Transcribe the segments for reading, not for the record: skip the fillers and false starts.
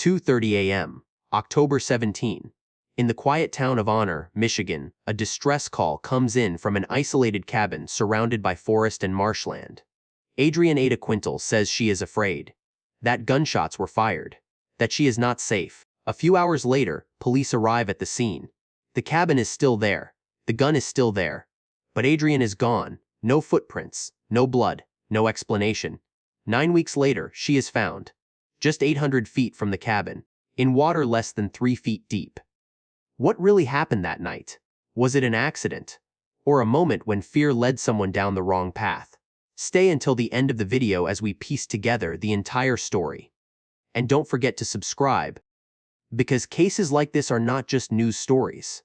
2:30 a.m., October 17. In the quiet town of Honor, Michigan, a distress call comes in from an isolated cabin surrounded by forest and marshland. Adrienne Ada Quintal says she is afraid. That gunshots were fired. That she is not safe. A few hours later, police arrive at the scene. The cabin is still there. The gun is still there. But Adrienne is gone. No footprints. No blood. No explanation. 9 weeks later, she is found. Just 800 feet from the cabin. In water less than 3 feet deep. What really happened that night? Was it an accident? Or a moment when fear led someone down the wrong path? Stay until the end of the video as we piece together the entire story. And don't forget to subscribe, because cases like this are not just news stories.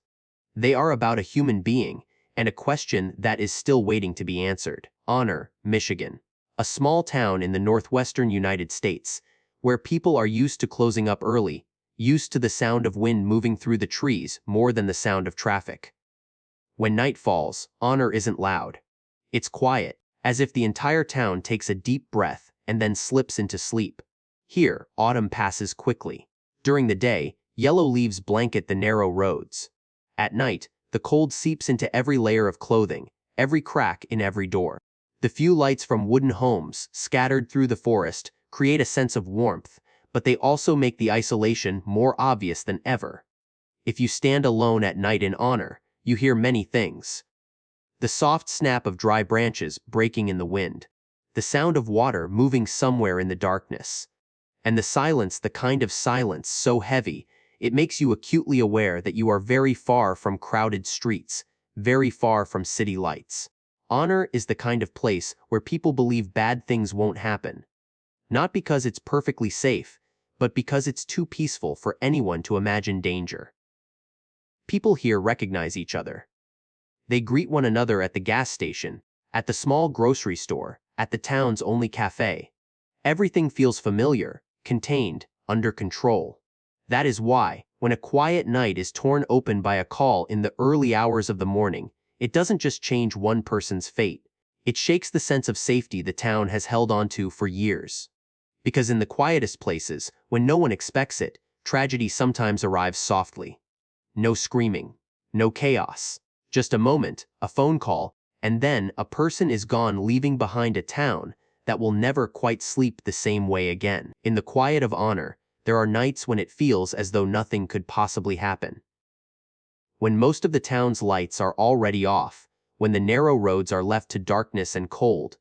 They are about a human being and a question that is still waiting to be answered. Honor, Michigan. A small town in the northwestern United States, where people are used to closing up early, used to the sound of wind moving through the trees more than the sound of traffic. When night falls, Honor isn't loud. It's quiet, as if the entire town takes a deep breath and then slips into sleep. Here, autumn passes quickly. During the day, yellow leaves blanket the narrow roads. At night, the cold seeps into every layer of clothing, every crack in every door. The few lights from wooden homes, scattered through the forest, create a sense of warmth, but they also make the isolation more obvious than ever. If you stand alone at night in Honor, you hear many things. The soft snap of dry branches breaking in the wind, the sound of water moving somewhere in the darkness, and the silence, the kind of silence so heavy, it makes you acutely aware that you are very far from crowded streets, very far from city lights. Honor is the kind of place where people believe bad things won't happen. Not because it's perfectly safe, but because it's too peaceful for anyone to imagine danger. People here recognize each other. They greet one another at the gas station, at the small grocery store, at the town's only cafe. Everything feels familiar, contained, under control. That is why, when a quiet night is torn open by a call in the early hours of the morning, it doesn't just change one person's fate. It shakes the sense of safety the town has held onto for years. Because in the quietest places, when no one expects it, tragedy sometimes arrives softly. No screaming, no chaos. Just a moment, a phone call, and then a person is gone, leaving behind a town that will never quite sleep the same way again. In the quiet of Honor, there are nights when it feels as though nothing could possibly happen. When most of the town's lights are already off, when the narrow roads are left to darkness and cold,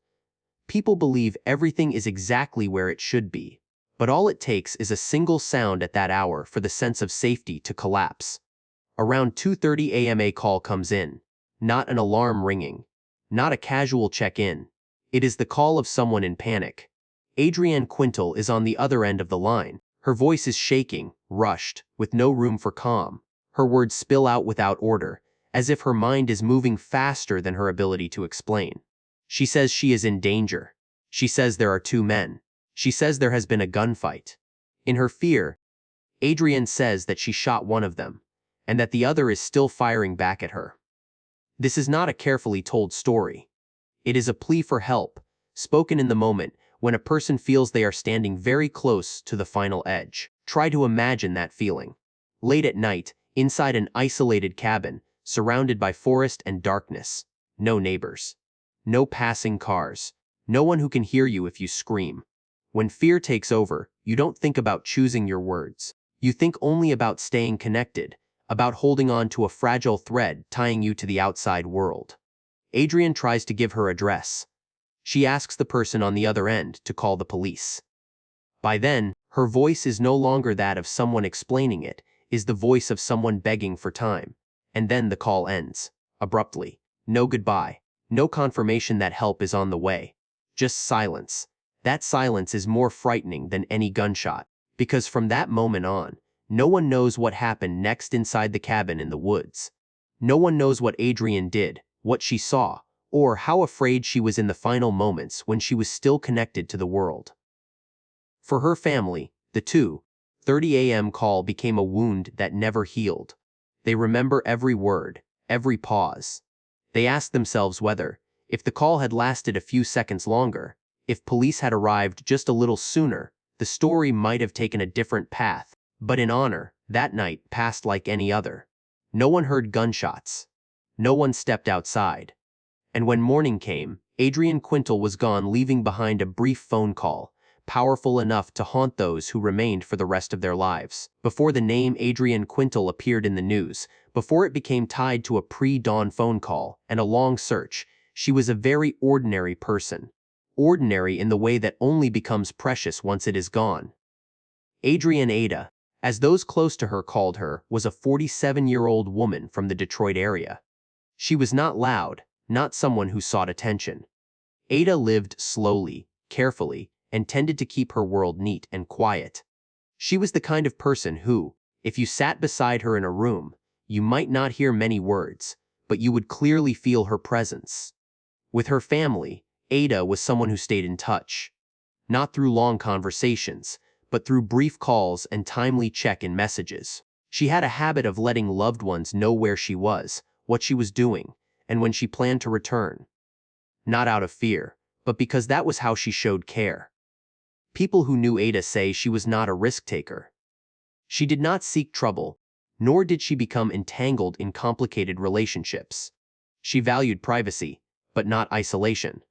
people believe everything is exactly where it should be. But all it takes is a single sound at that hour for the sense of safety to collapse. Around 2:30 a.m. a call comes in. Not an alarm ringing. Not a casual check-in. It is the call of someone in panic. Adrienne Quintal is on the other end of the line. Her voice is shaking, rushed, with no room for calm. Her words spill out without order, as if her mind is moving faster than her ability to explain. She says she is in danger. She says there are 2 men. She says there has been a gunfight. In her fear, Adrienne says that she shot one of them, and that the other is still firing back at her. This is not a carefully told story. It is a plea for help, spoken in the moment when a person feels they are standing very close to the final edge. Try to imagine that feeling. Late at night, inside an isolated cabin, surrounded by forest and darkness. No neighbors. No passing cars. No one who can hear you if you scream. When fear takes over, you don't think about choosing your words. You think only about staying connected, about holding on to a fragile thread tying you to the outside world. Adrienne tries to give her address. She asks the person on the other end to call the police. By then, her voice is no longer that of someone explaining it, is the voice of someone begging for time. And then the call ends. Abruptly. No goodbye. No confirmation that help is on the way. Just silence. That silence is more frightening than any gunshot, because from that moment on, no one knows what happened next inside the cabin in the woods. No one knows what Adrienne did, what she saw, or how afraid she was in the final moments when she was still connected to the world. For her family, the 2:30 a.m. call became a wound that never healed. They remember every word, every pause. They ask themselves whether, if the call had lasted a few seconds longer, if police had arrived just a little sooner, the story might have taken a different path, but in honor, that night passed like any other. No one heard gunshots. No one stepped outside. And when morning came, Adrian Quintal was gone, leaving behind a brief phone call, powerful enough to haunt those who remained for the rest of their lives. Before the name Adrian Quintal appeared in the news, before it became tied to a pre-dawn phone call and a long search, she was a very ordinary person. Ordinary in the way that only becomes precious once it is gone. Adrian Ada, as those close to her called her, was a 47-year-old woman from the Detroit area. She was not loud, not someone who sought attention. Ada lived slowly, carefully, and tended to keep her world neat and quiet. She was the kind of person who, if you sat beside her in a room, you might not hear many words, but you would clearly feel her presence. With her family, Ada was someone who stayed in touch. Not through long conversations, but through brief calls and timely check-in messages. She had a habit of letting loved ones know where she was, what she was doing, and when she planned to return. Not out of fear, but because that was how she showed care. People who knew Ada say she was not a risk-taker. She did not seek trouble, nor did she become entangled in complicated relationships. She valued privacy, but not isolation.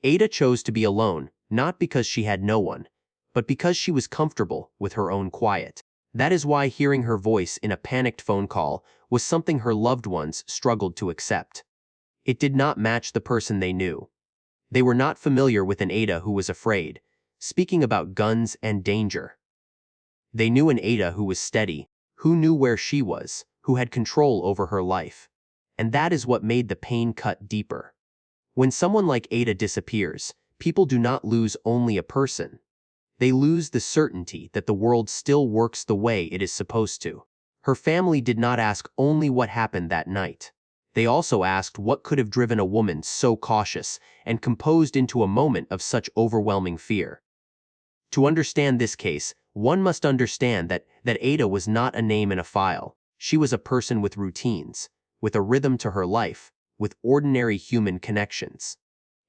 Ada chose to be alone, not because she had no one, but because she was comfortable with her own quiet. That is why hearing her voice in a panicked phone call was something her loved ones struggled to accept. It did not match the person they knew. They were not familiar with an Ada who was afraid, speaking about guns and danger. They knew an Ada who was steady, who knew where she was, who had control over her life. And that is what made the pain cut deeper. When someone like Ada disappears, people do not lose only a person. They lose the certainty that the world still works the way it is supposed to. Her family did not ask only what happened that night. They also asked what could have driven a woman so cautious and composed into a moment of such overwhelming fear. To understand this case, one must understand that Ada was not a name in a file. She was a person with routines, with a rhythm to her life, with ordinary human connections.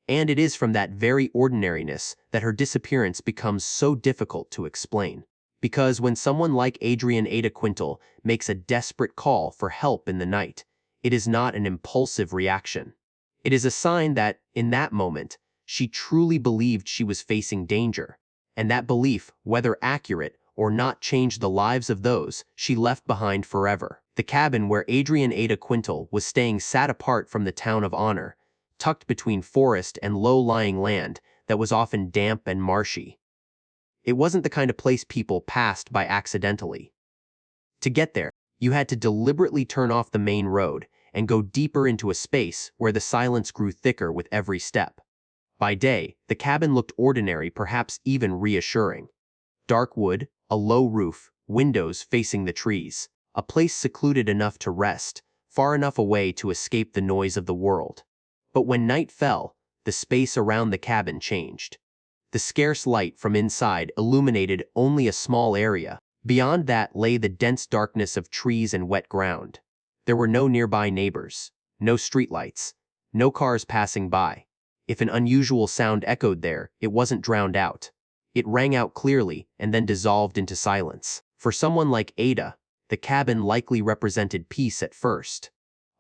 And it is from that very ordinariness that her disappearance becomes so difficult to explain. Because when someone like Adrian Ada Quintal makes a desperate call for help in the night, it is not an impulsive reaction. It is a sign that, in that moment, she truly believed she was facing danger, and that belief, whether accurate or not, changed the lives of those she left behind forever. The cabin where Adrian Ada Quintal was staying sat apart from the town of Honor, tucked between forest and low-lying land that was often damp and marshy. It wasn't the kind of place people passed by accidentally. To get there, you had to deliberately turn off the main road and go deeper into a space where the silence grew thicker with every step. By day, the cabin looked ordinary, perhaps even reassuring. Dark wood, a low roof, windows facing the trees, a place secluded enough to rest, far enough away to escape the noise of the world. But when night fell, the space around the cabin changed. The scarce light from inside illuminated only a small area. Beyond that lay the dense darkness of trees and wet ground. There were no nearby neighbors, no streetlights, no cars passing by. If an unusual sound echoed there, it wasn't drowned out. It rang out clearly and then dissolved into silence. For someone like Ada, the cabin likely represented peace at first.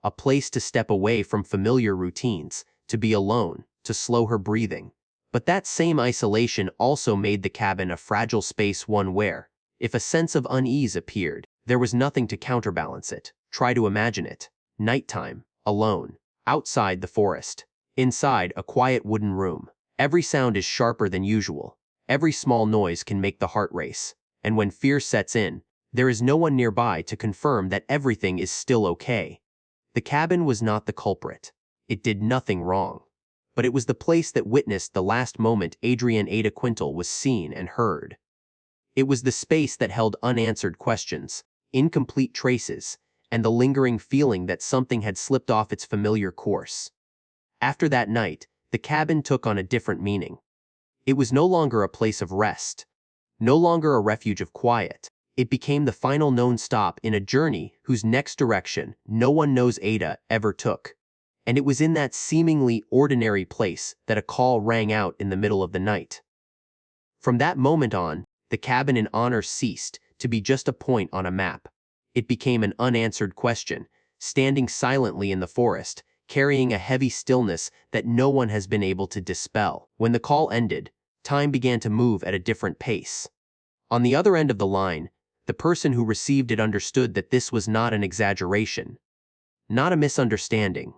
A place to step away from familiar routines, to be alone, to slow her breathing. But that same isolation also made the cabin a fragile space, one where, if a sense of unease appeared, there was nothing to counterbalance it. Try to imagine it. Nighttime, alone, outside the forest. Inside, a quiet wooden room. Every sound is sharper than usual. Every small noise can make the heart race. And when fear sets in, there is no one nearby to confirm that everything is still okay. The cabin was not the culprit. It did nothing wrong. But it was the place that witnessed the last moment Adrian Ada Quintal was seen and heard. It was the space that held unanswered questions, incomplete traces, and the lingering feeling that something had slipped off its familiar course. After that night, the cabin took on a different meaning. It was no longer a place of rest, no longer a refuge of quiet. It became the final known stop in a journey whose next direction no one knows Ada ever took. And it was in that seemingly ordinary place that a call rang out in the middle of the night. From that moment on, the cabin in honor ceased to be just a point on a map. It became an unanswered question, standing silently in the forest, carrying a heavy stillness that no one has been able to dispel. When the call ended, time began to move at a different pace. On the other end of the line, the person who received it understood that this was not an exaggeration, not a misunderstanding.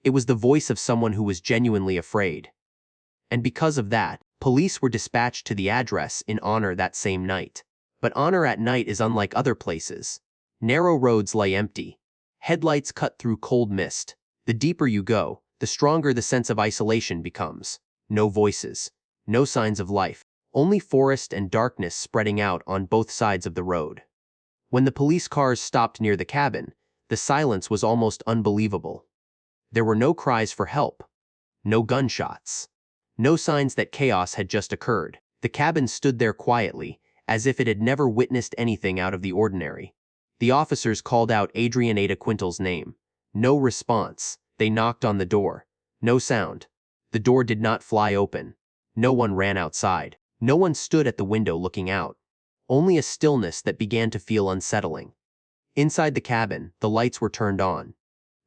It was the voice of someone who was genuinely afraid. And because of that, police were dispatched to the address in honor that same night. But honor at night is unlike other places. Narrow roads lay empty. Headlights cut through cold mist. The deeper you go, the stronger the sense of isolation becomes. No voices. No signs of life. Only forest and darkness spreading out on both sides of the road. When the police cars stopped near the cabin, the silence was almost unbelievable. There were no cries for help. No gunshots. No signs that chaos had just occurred. The cabin stood there quietly, as if it had never witnessed anything out of the ordinary. The officers called out Adrian Ada Quintal's name. No response. They knocked on the door. No sound. The door did not fly open. No one ran outside. No one stood at the window looking out. Only a stillness that began to feel unsettling. Inside the cabin, the lights were turned on.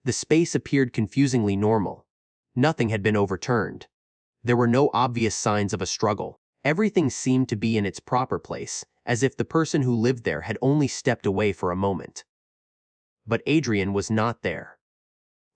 The space appeared confusingly normal. Nothing had been overturned. There were no obvious signs of a struggle. Everything seemed to be in its proper place, as if the person who lived there had only stepped away for a moment. But Adrian was not there.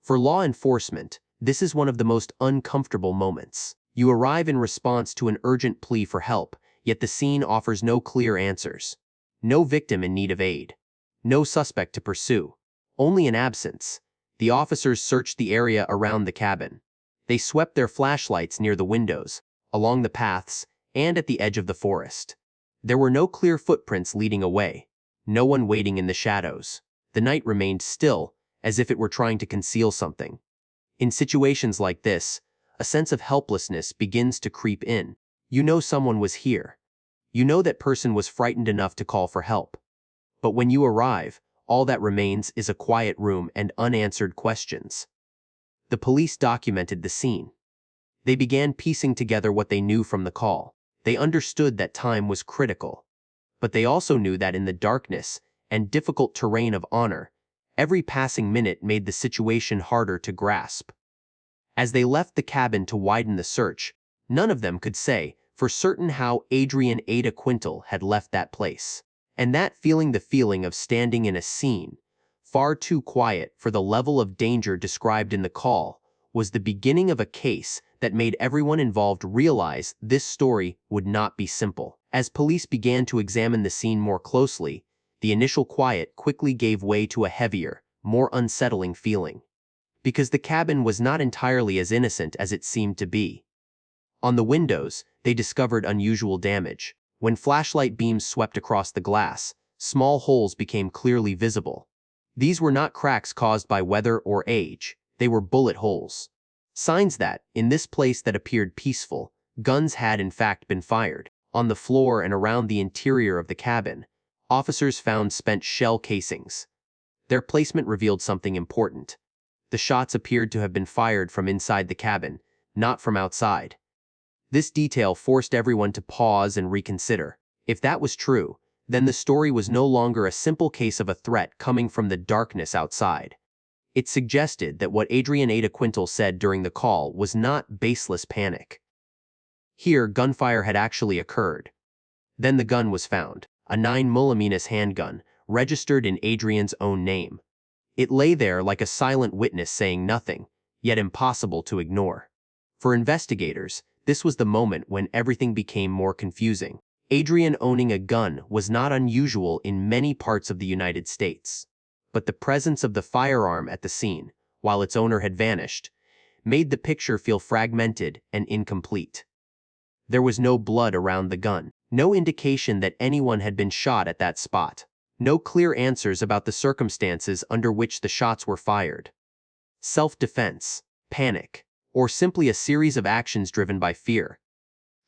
For law enforcement, this is one of the most uncomfortable moments. You arrive in response to an urgent plea for help, yet the scene offers no clear answers. No victim in need of aid. No suspect to pursue. Only an absence. The officers searched the area around the cabin. They swept their flashlights near the windows, along the paths, and at the edge of the forest. There were no clear footprints leading away. No one waiting in the shadows. The night remained still, as if it were trying to conceal something. In situations like this, a sense of helplessness begins to creep in. You know someone was here. You know that person was frightened enough to call for help. But when you arrive, all that remains is a quiet room and unanswered questions. The police documented the scene. They began piecing together what they knew from the call. They understood that time was critical. But they also knew that in the darkness and difficult terrain of honor, every passing minute made the situation harder to grasp. As they left the cabin to widen the search, none of them could say for certain how Adrian Ada Quintal had left that place. And that feeling, the feeling of standing in a scene, far too quiet for the level of danger described in the call, was the beginning of a case that made everyone involved realize this story would not be simple. As police began to examine the scene more closely, the initial quiet quickly gave way to a heavier, more unsettling feeling. Because the cabin was not entirely as innocent as it seemed to be. On the windows, they discovered unusual damage. When flashlight beams swept across the glass, small holes became clearly visible. These were not cracks caused by weather or age, they were bullet holes. Signs that, in this place that appeared peaceful, guns had in fact been fired. On the floor and around the interior of the cabin, officers found spent shell casings. Their placement revealed something important. The shots appeared to have been fired from inside the cabin, not from outside. This detail forced everyone to pause and reconsider. If that was true, then the story was no longer a simple case of a threat coming from the darkness outside. It suggested that what Adrian Ada Quintal said during the call was not baseless panic. Here, gunfire had actually occurred. Then the gun was found, a 9mm handgun, registered in Adrian's own name. It lay there like a silent witness saying nothing, yet impossible to ignore. For investigators, this was the moment when everything became more confusing. Adrian owning a gun was not unusual in many parts of the United States. But the presence of the firearm at the scene, while its owner had vanished, made the picture feel fragmented and incomplete. There was no blood around the gun, no indication that anyone had been shot at that spot. No clear answers about the circumstances under which the shots were fired. Self-defense, panic, or simply a series of actions driven by fear.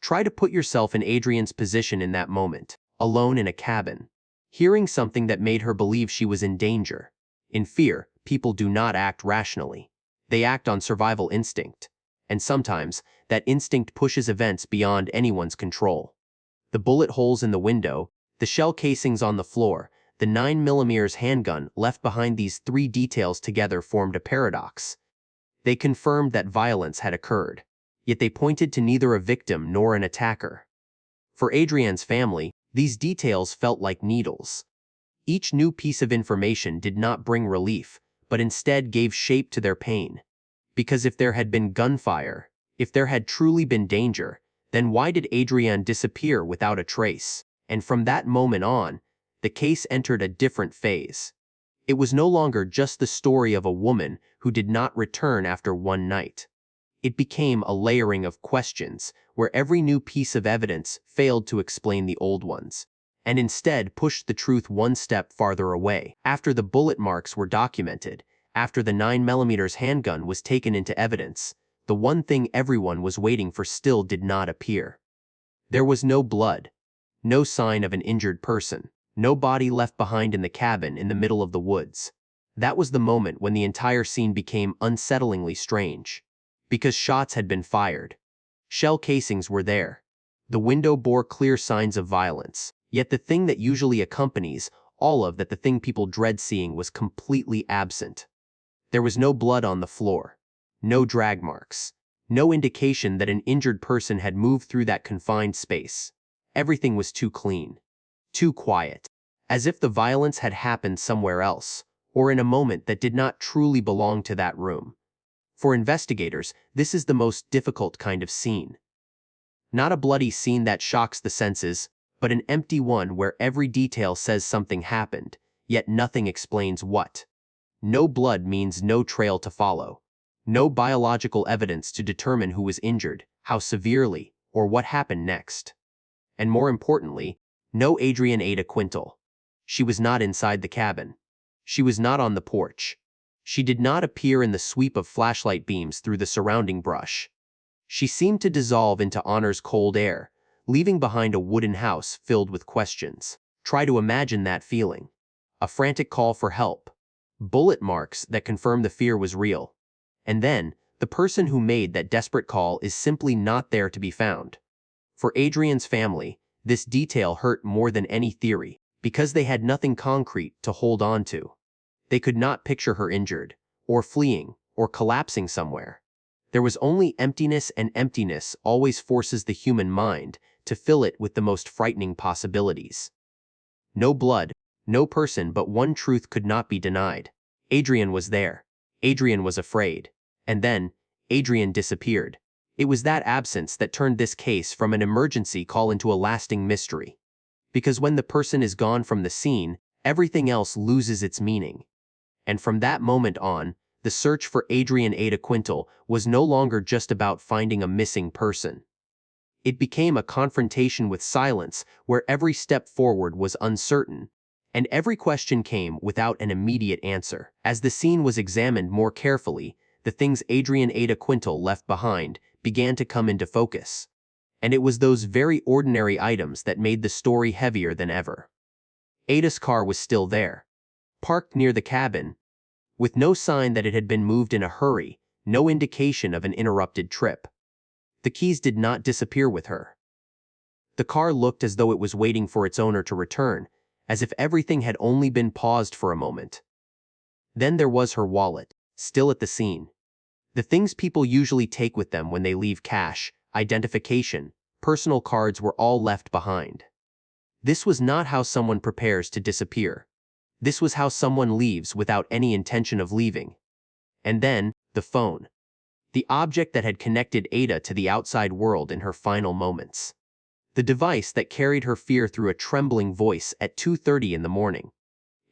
Try to put yourself in Adrian's position in that moment, alone in a cabin, hearing something that made her believe she was in danger. In fear, people do not act rationally. They act on survival instinct, and sometimes that instinct pushes events beyond anyone's control. The bullet holes in the window, the shell casings on the floor, the 9mm handgun left behind, these three details together formed a paradox. They confirmed that violence had occurred, yet they pointed to neither a victim nor an attacker. For Adrienne's family, these details felt like needles. Each new piece of information did not bring relief, but instead gave shape to their pain. Because if there had been gunfire, if there had truly been danger, then why did Adrienne disappear without a trace? And from that moment on, the case entered a different phase. It was no longer just the story of a woman who did not return after one night. It became a layering of questions where every new piece of evidence failed to explain the old ones, and instead pushed the truth one step farther away. After the bullet marks were documented, after the 9mm handgun was taken into evidence, the one thing everyone was waiting for still did not appear. There was no blood, no sign of an injured person, no body left behind in the cabin in the middle of the woods. That was the moment when the entire scene became unsettlingly strange. Because shots had been fired. Shell casings were there. The window bore clear signs of violence, yet the thing that usually accompanies all of that, the thing people dread seeing, was completely absent. There was no blood on the floor, no drag marks, no indication that an injured person had moved through that confined space. Everything was too clean, too quiet, as if the violence had happened somewhere else, or in a moment that did not truly belong to that room. For investigators, this is the most difficult kind of scene. Not a bloody scene that shocks the senses, but an empty one where every detail says something happened, yet nothing explains what. No blood means no trail to follow. No biological evidence to determine who was injured, how severely, or what happened next. And more importantly, no Adrienne Ada Quintal. She was not inside the cabin. She was not on the porch. She did not appear in the sweep of flashlight beams through the surrounding brush. She seemed to dissolve into Honor's cold air, leaving behind a wooden house filled with questions. Try to imagine that feeling. A frantic call for help. Bullet marks that confirm the fear was real. And then, the person who made that desperate call is simply not there to be found. For Adrienne's family, this detail hurt more than any theory, because they had nothing concrete to hold on to. They could not picture her injured, or fleeing, or collapsing somewhere. There was only emptiness, and emptiness always forces the human mind to fill it with the most frightening possibilities. No blood, no person, but one truth could not be denied. Adrienne was there. Adrienne was afraid. And then, Adrienne disappeared. It was that absence that turned this case from an emergency call into a lasting mystery. Because when the person is gone from the scene, everything else loses its meaning. And from that moment on, the search for Adrienne Ada Quintal was no longer just about finding a missing person. It became a confrontation with silence where every step forward was uncertain, and every question came without an immediate answer. As the scene was examined more carefully, the things Adrienne Ada Quintal left behind began to come into focus. And it was those very ordinary items that made the story heavier than ever. Ada's car was still there, parked near the cabin, with no sign that it had been moved in a hurry, no indication of an interrupted trip. The keys did not disappear with her. The car looked as though it was waiting for its owner to return, as if everything had only been paused for a moment. Then there was her wallet, still at the scene. The things people usually take with them when they leave: cash, identification, personal cards, were all left behind. This was not how someone prepares to disappear. This was how someone leaves without any intention of leaving. And then, the phone. The object that had connected Ada to the outside world in her final moments. The device that carried her fear through a trembling voice at 2:30 in the morning.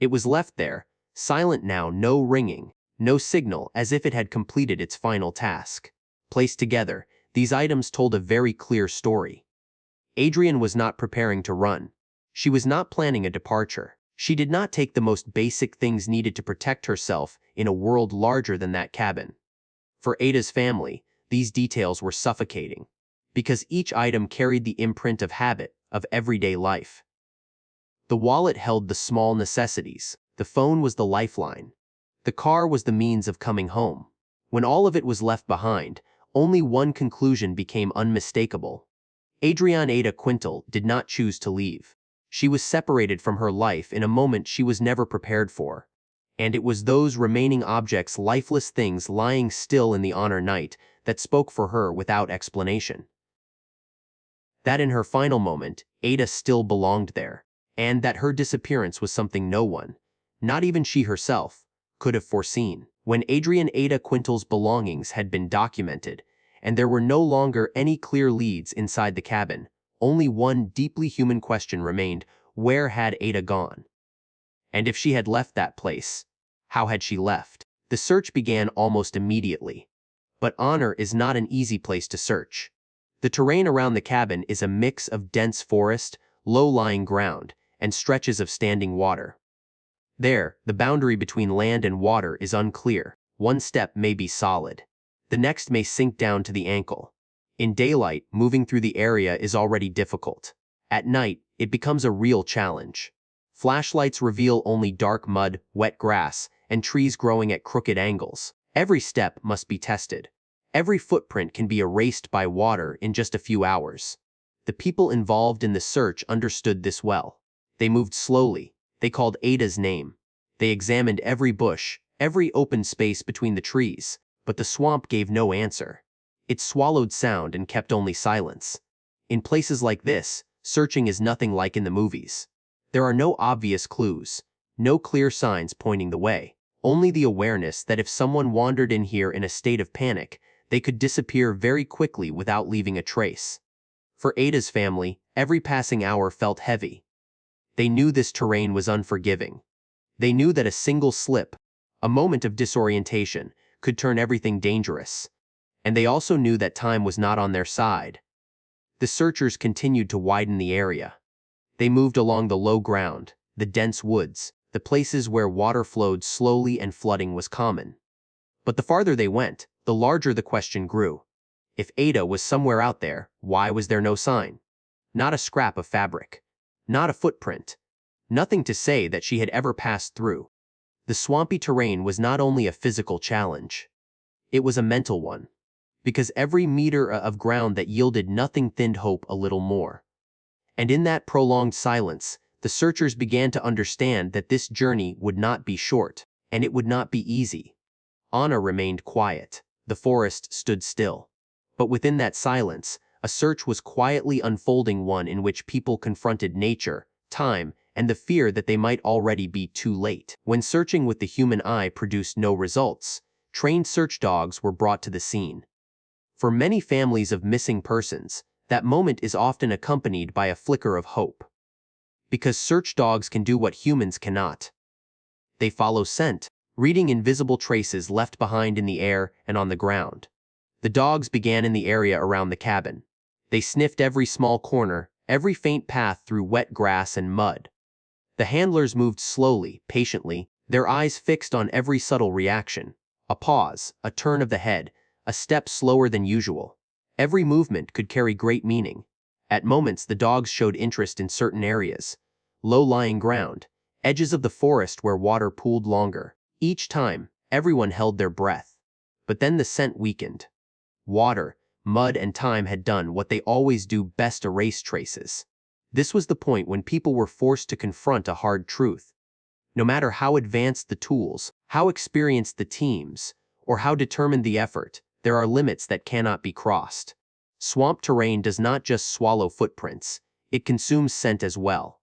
It was left there, silent now, no ringing, no signal, as if it had completed its final task. Placed together, these items told a very clear story. Adrienne was not preparing to run. She was not planning a departure. She did not take the most basic things needed to protect herself in a world larger than that cabin. For Ada's family, these details were suffocating, because each item carried the imprint of habit, of everyday life. The wallet held the small necessities. The phone was the lifeline. The car was the means of coming home. When all of it was left behind, only one conclusion became unmistakable. Adriana Quintal did not choose to leave. She was separated from her life in a moment she was never prepared for. And it was those remaining objects, lifeless things lying still in the honor night, that spoke for her without explanation. That in her final moment, Ada still belonged there, and that her disappearance was something no one, not even she herself, could have foreseen. When Ada Quintal's belongings had been documented, and there were no longer any clear leads inside the cabin, only one deeply human question remained: where had Ada gone? And if she had left that place, how had she left? The search began almost immediately. But Honor is not an easy place to search. The terrain around the cabin is a mix of dense forest, low-lying ground, and stretches of standing water. There, the boundary between land and water is unclear. One step may be solid. The next may sink down to the ankle. In daylight, moving through the area is already difficult. At night, it becomes a real challenge. Flashlights reveal only dark mud, wet grass, and trees growing at crooked angles. Every step must be tested. Every footprint can be erased by water in just a few hours. The people involved in the search understood this well. They moved slowly. They called Ada's name. They examined every bush, every open space between the trees, but the swamp gave no answer. It swallowed sound and kept only silence. In places like this, searching is nothing like in the movies. There are no obvious clues, no clear signs pointing the way, only the awareness that if someone wandered in here in a state of panic, they could disappear very quickly without leaving a trace. For Ada's family, every passing hour felt heavy. They knew this terrain was unforgiving. They knew that a single slip, a moment of disorientation, could turn everything dangerous. And they also knew that time was not on their side. The searchers continued to widen the area. They moved along the low ground, the dense woods, the places where water flowed slowly and flooding was common. But the farther they went, the larger the question grew. If Ada was somewhere out there, why was there no sign? Not a scrap of fabric. Not a footprint. Nothing to say that she had ever passed through. The swampy terrain was not only a physical challenge. It was a mental one. Because every meter of ground that yielded nothing thinned hope a little more. And in that prolonged silence, the searchers began to understand that this journey would not be short, and it would not be easy. Anna remained quiet. The forest stood still. But within that silence, a search was quietly unfolding, one in which people confronted nature, time, and the fear that they might already be too late. When searching with the human eye produced no results, trained search dogs were brought to the scene. For many families of missing persons, that moment is often accompanied by a flicker of hope. Because search dogs can do what humans cannot. They follow scent, reading invisible traces left behind in the air and on the ground. The dogs began in the area around the cabin. They sniffed every small corner, every faint path through wet grass and mud. The handlers moved slowly, patiently, their eyes fixed on every subtle reaction. A pause, a turn of the head, a step slower than usual. Every movement could carry great meaning. At moments the dogs showed interest in certain areas. Low-lying ground, edges of the forest where water pooled longer. Each time, everyone held their breath. But then the scent weakened. Water, mud, and time had done what they always do best: erase traces. This was the point when people were forced to confront a hard truth. No matter how advanced the tools, how experienced the teams, or how determined the effort, there are limits that cannot be crossed. Swamp terrain does not just swallow footprints, it consumes scent as well.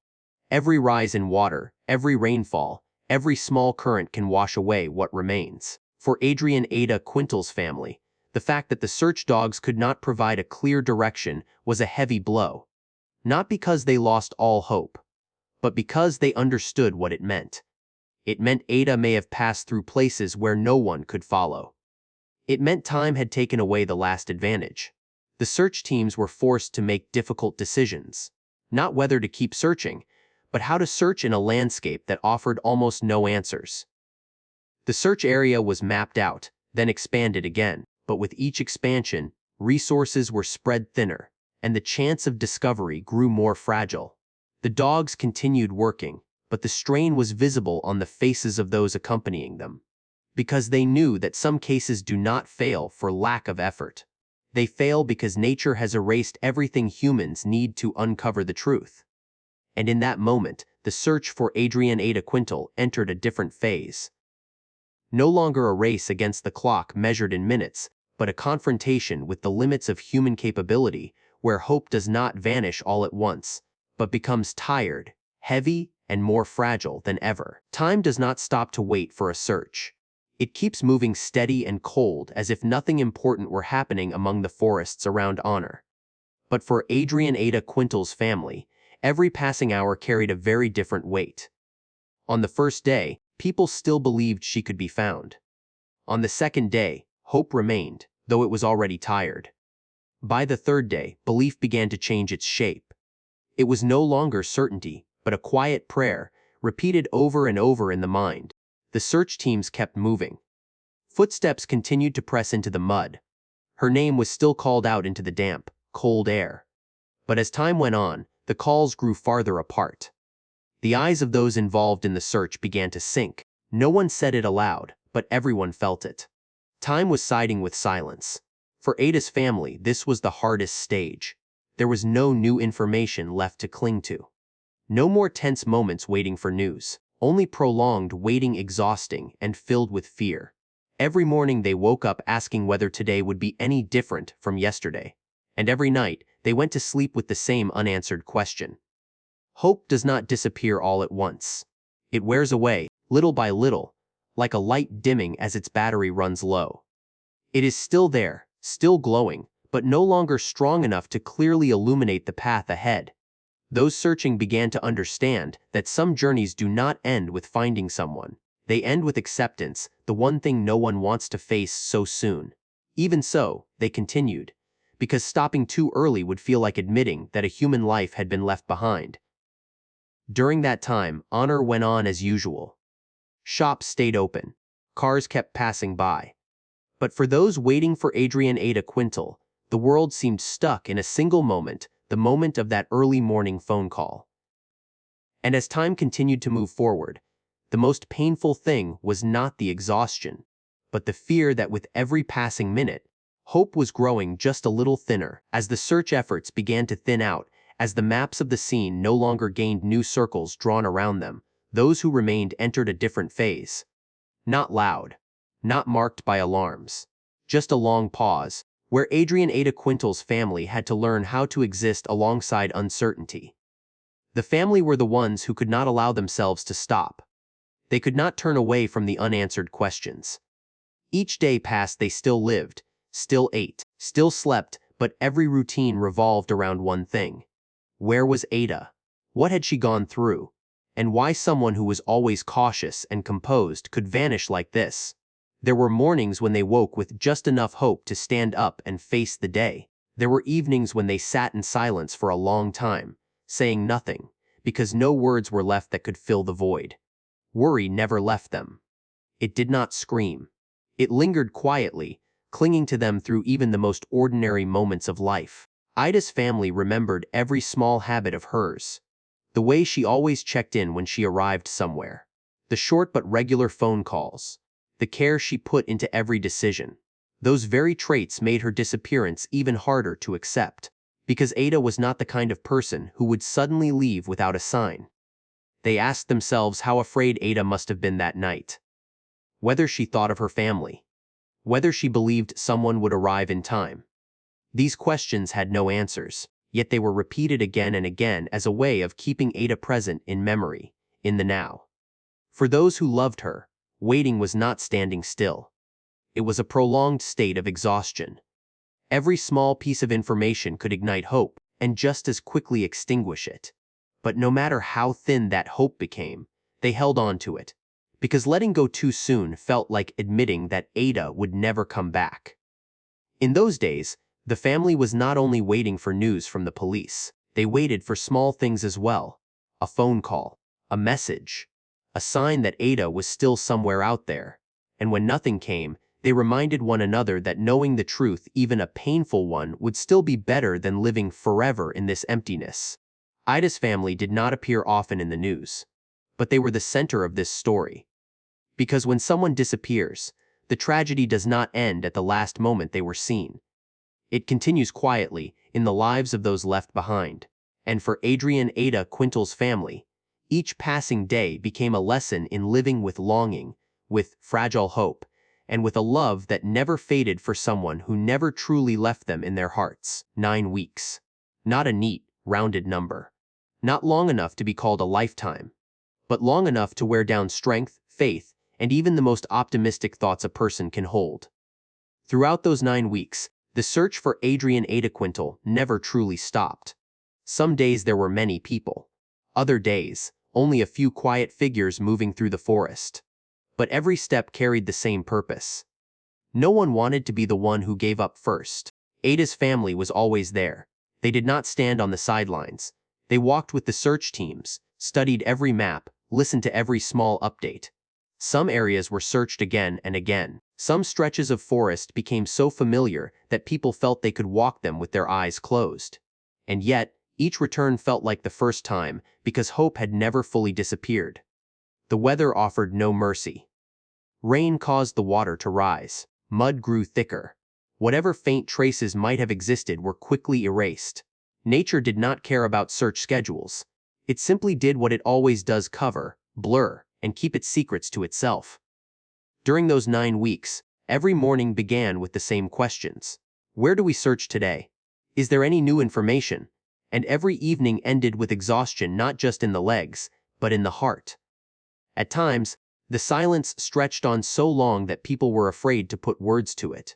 Every rise in water, every rainfall, every small current can wash away what remains. For Ada Quintal's family, the fact that the search dogs could not provide a clear direction was a heavy blow. Not because they lost all hope, but because they understood what it meant. It meant Ada may have passed through places where no one could follow. It meant time had taken away the last advantage. The search teams were forced to make difficult decisions. Not whether to keep searching, but how to search in a landscape that offered almost no answers. The search area was mapped out, then expanded again, but with each expansion, resources were spread thinner, and the chance of discovery grew more fragile. The dogs continued working, but the strain was visible on the faces of those accompanying them. Because they knew that some cases do not fail for lack of effort. They fail because nature has erased everything humans need to uncover the truth. And in that moment, the search for Adrian Ada Quintal entered a different phase. No longer a race against the clock measured in minutes, but a confrontation with the limits of human capability, where hope does not vanish all at once, but becomes tired, heavy, and more fragile than ever. Time does not stop to wait for a search. It keeps moving steady and cold as if nothing important were happening among the forests around Honor. But for Adrian Ada Quintal's family, every passing hour carried a very different weight. On the first day, people still believed she could be found. On the second day, hope remained, though it was already tired. By the third day, belief began to change its shape. It was no longer certainty, but a quiet prayer, repeated over and over in the mind. The search teams kept moving. Footsteps continued to press into the mud. Her name was still called out into the damp, cold air. But as time went on, the calls grew farther apart. The eyes of those involved in the search began to sink. No one said it aloud, but everyone felt it. Time was siding with silence. For Ada's family, this was the hardest stage. There was no new information left to cling to. No more tense moments waiting for news. Only prolonged waiting, exhausting and filled with fear. Every morning they woke up asking whether today would be any different from yesterday. And every night, they went to sleep with the same unanswered question. Hope does not disappear all at once. It wears away, little by little, like a light dimming as its battery runs low. It is still there, still glowing, but no longer strong enough to clearly illuminate the path ahead. Those searching began to understand that some journeys do not end with finding someone. They end with acceptance, the one thing no one wants to face so soon. Even so, they continued, because stopping too early would feel like admitting that a human life had been left behind. During that time, Honor went on as usual. Shops stayed open. Cars kept passing by. But for those waiting for Adrian Ada Quintal, the world seemed stuck in a single moment, the moment of that early morning phone call. And as time continued to move forward, the most painful thing was not the exhaustion, but the fear that with every passing minute, hope was growing just a little thinner. As the search efforts began to thin out, as the maps of the scene no longer gained new circles drawn around them, those who remained entered a different phase. Not loud, not marked by alarms, just a long pause, where Adrian Ada Quintal's family had to learn how to exist alongside uncertainty. The family were the ones who could not allow themselves to stop. They could not turn away from the unanswered questions. Each day passed, they still lived, still ate, still slept, but every routine revolved around one thing. Where was Ada? What had she gone through? And why someone who was always cautious and composed could vanish like this? There were mornings when they woke with just enough hope to stand up and face the day. There were evenings when they sat in silence for a long time, saying nothing, because no words were left that could fill the void. Worry never left them. It did not scream. It lingered quietly, clinging to them through even the most ordinary moments of life. Ida's family remembered every small habit of hers. The way she always checked in when she arrived somewhere. The short but regular phone calls. The care she put into every decision. Those very traits made her disappearance even harder to accept, because Ada was not the kind of person who would suddenly leave without a sign. They asked themselves how afraid Ada must have been that night. Whether she thought of her family. Whether she believed someone would arrive in time. These questions had no answers, yet they were repeated again and again as a way of keeping Ada present in memory, in the now. For those who loved her, waiting was not standing still. It was a prolonged state of exhaustion. Every small piece of information could ignite hope and just as quickly extinguish it. But no matter how thin that hope became, they held on to it, because letting go too soon felt like admitting that Ada would never come back. In those days, the family was not only waiting for news from the police, they waited for small things as well. A phone call, a message, a sign that Ada was still somewhere out there. And when nothing came, they reminded one another that knowing the truth, even a painful one, would still be better than living forever in this emptiness. Ida's family did not appear often in the news, but they were the center of this story. Because when someone disappears, the tragedy does not end at the last moment they were seen. It continues quietly in the lives of those left behind. And for Adrian Ada Quintal's family, each passing day became a lesson in living with longing, with fragile hope, and with a love that never faded for someone who never truly left them in their hearts. 9 weeks. Not a neat, rounded number. Not long enough to be called a lifetime, but long enough to wear down strength, faith, and even the most optimistic thoughts a person can hold. Throughout those 9 weeks, the search for Adrian Ada Quintal never truly stopped. Some days there were many people. Other days, only a few quiet figures moving through the forest. But every step carried the same purpose. No one wanted to be the one who gave up first. Ada's family was always there. They did not stand on the sidelines. They walked with the search teams, studied every map, listened to every small update. Some areas were searched again and again. Some stretches of forest became so familiar that people felt they could walk them with their eyes closed. And yet, each return felt like the first time because hope had never fully disappeared. The weather offered no mercy. Rain caused the water to rise. Mud grew thicker. Whatever faint traces might have existed were quickly erased. Nature did not care about search schedules. It simply did what it always does: cover, blur, and keep its secrets to itself. During those 9 weeks, every morning began with the same questions. Where do we search today? Is there any new information? And every evening ended with exhaustion, not just in the legs, but in the heart. At times, the silence stretched on so long that people were afraid to put words to it.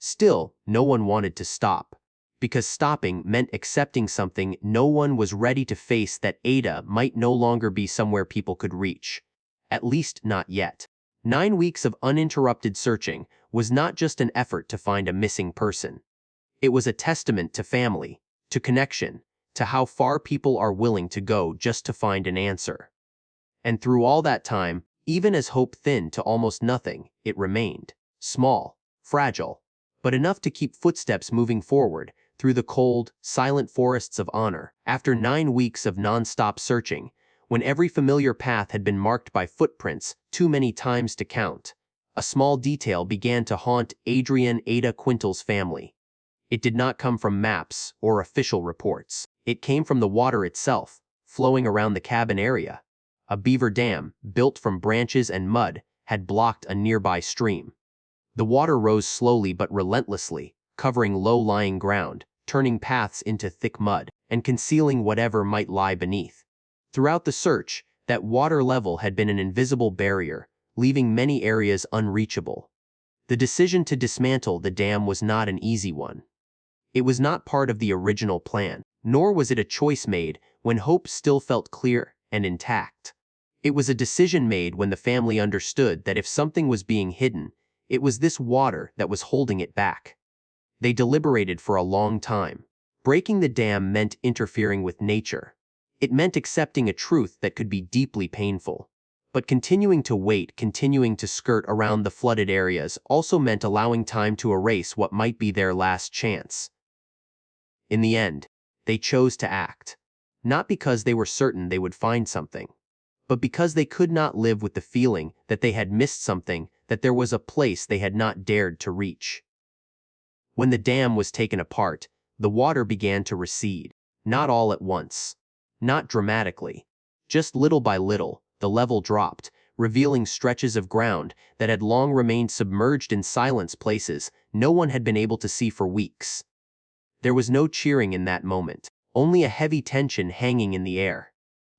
Still, no one wanted to stop, because stopping meant accepting something no one was ready to face: that Ada might no longer be somewhere people could reach. At least not yet. 9 weeks of uninterrupted searching was not just an effort to find a missing person. It was a testament to family, to connection, to how far people are willing to go just to find an answer. And through all that time, even as hope thinned to almost nothing, it remained. Small, fragile, but enough to keep footsteps moving forward through the cold, silent forests of honor. After 9 weeks of non-stop searching, when every familiar path had been marked by footprints too many times to count, a small detail began to haunt Adrian Ada Quintal's family. It did not come from maps or official reports. It came from the water itself, flowing around the cabin area. A beaver dam, built from branches and mud, had blocked a nearby stream. The water rose slowly but relentlessly, covering low-lying ground, turning paths into thick mud, and concealing whatever might lie beneath. Throughout the search, that water level had been an invisible barrier, leaving many areas unreachable. The decision to dismantle the dam was not an easy one. It was not part of the original plan, nor was it a choice made when hope still felt clear and intact. It was a decision made when the family understood that if something was being hidden, it was this water that was holding it back. They deliberated for a long time. Breaking the dam meant interfering with nature. It meant accepting a truth that could be deeply painful. But continuing to wait, continuing to skirt around the flooded areas, also meant allowing time to erase what might be their last chance. In the end, they chose to act. Not because they were certain they would find something, but because they could not live with the feeling that they had missed something, that there was a place they had not dared to reach. When the dam was taken apart, the water began to recede. Not all at once. Not dramatically. Just little by little, the level dropped, revealing stretches of ground that had long remained submerged in silence, places no one had been able to see for weeks. There was no cheering in that moment, only a heavy tension hanging in the air.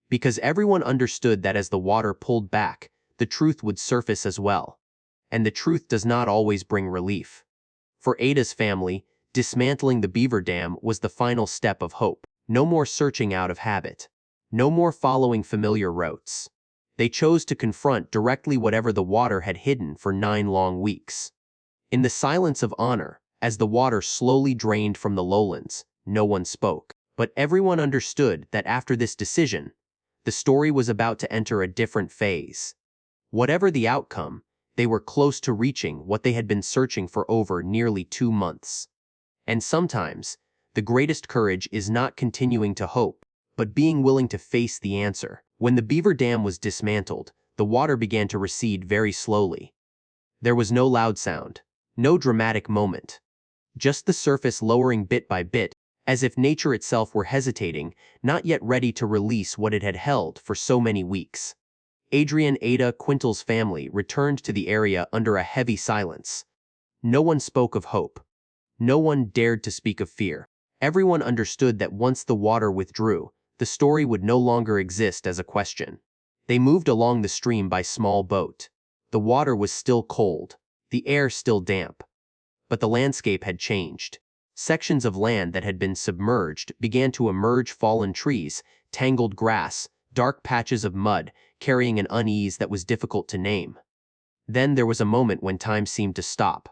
Because everyone understood that as the water pulled back, the truth would surface as well. And the truth does not always bring relief. For Ada's family, dismantling the beaver dam was the final step of hope. No more searching out of habit. No more following familiar routes. They chose to confront directly whatever the water had hidden for 9 long weeks. In the silence of honor, as the water slowly drained from the lowlands, no one spoke. But everyone understood that after this decision, the story was about to enter a different phase. Whatever the outcome, they were close to reaching what they had been searching for over nearly 2 months. And sometimes, the greatest courage is not continuing to hope, but being willing to face the answer. When the beaver dam was dismantled, the water began to recede very slowly. There was no loud sound, no dramatic moment. just the surface lowering bit by bit, as if nature itself were hesitating, not yet ready to release what it had held for so many weeks. Adrian Ada Quintal's family returned to the area under a heavy silence. No one spoke of hope. No one dared to speak of fear. Everyone understood that once the water withdrew, the story would no longer exist as a question. They moved along the stream by small boat. The water was still cold, the air still damp. But the landscape had changed. Sections of land that had been submerged began to emerge: fallen trees, tangled grass, dark patches of mud, carrying an unease that was difficult to name. Then there was a moment when time seemed to stop.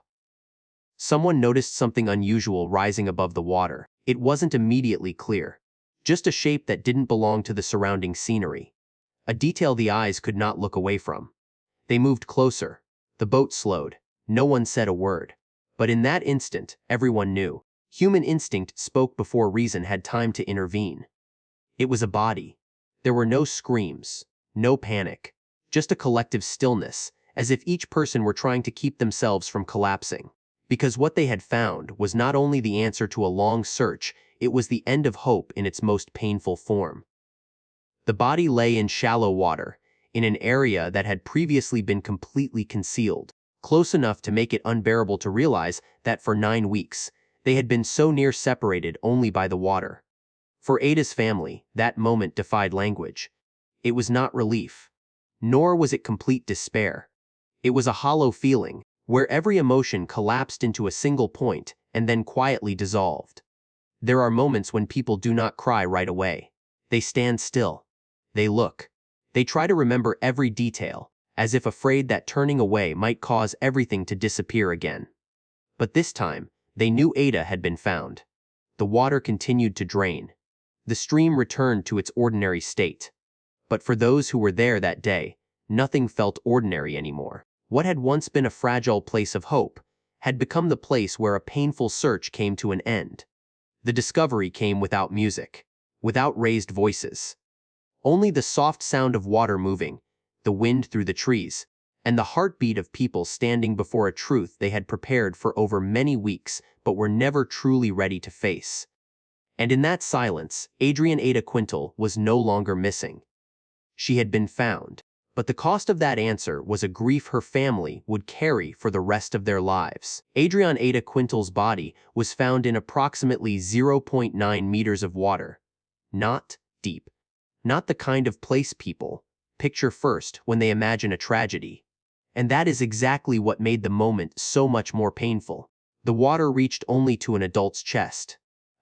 Someone noticed something unusual rising above the water. It wasn't immediately clear. Just a shape that didn't belong to the surrounding scenery. A detail the eyes could not look away from. They moved closer. The boat slowed. No one said a word. But in that instant, everyone knew. Human instinct spoke before reason had time to intervene. It was a body. There were no screams, no panic, just a collective stillness, as if each person were trying to keep themselves from collapsing. Because what they had found was not only the answer to a long search, it was the end of hope in its most painful form. The body lay in shallow water, in an area that had previously been completely concealed, close enough to make it unbearable to realize that for 9 weeks, they had been so near separated only by the water. For Ada's family, that moment defied language. It was not relief, nor was it complete despair. It was a hollow feeling, where every emotion collapsed into a single point and then quietly dissolved. There are moments when people do not cry right away. They stand still. They look. They try to remember every detail, as if afraid that turning away might cause everything to disappear again. But this time, they knew Ada had been found. The water continued to drain. The stream returned to its ordinary state. But for those who were there that day, nothing felt ordinary anymore. What had once been a fragile place of hope had become the place where a painful search came to an end. The discovery came without music, without raised voices. Only the soft sound of water moving, the wind through the trees, and the heartbeat of people standing before a truth they had prepared for over many weeks but were never truly ready to face. And in that silence, Adrian Ada Quintal was no longer missing. She had been found, but the cost of that answer was a grief her family would carry for the rest of their lives. Adrian Ada Quintal's body was found in approximately 0.9 meters of water. Not deep. Not the kind of place people picture first when they imagine a tragedy. And that is exactly what made the moment so much more painful. The water reached only to an adult's chest.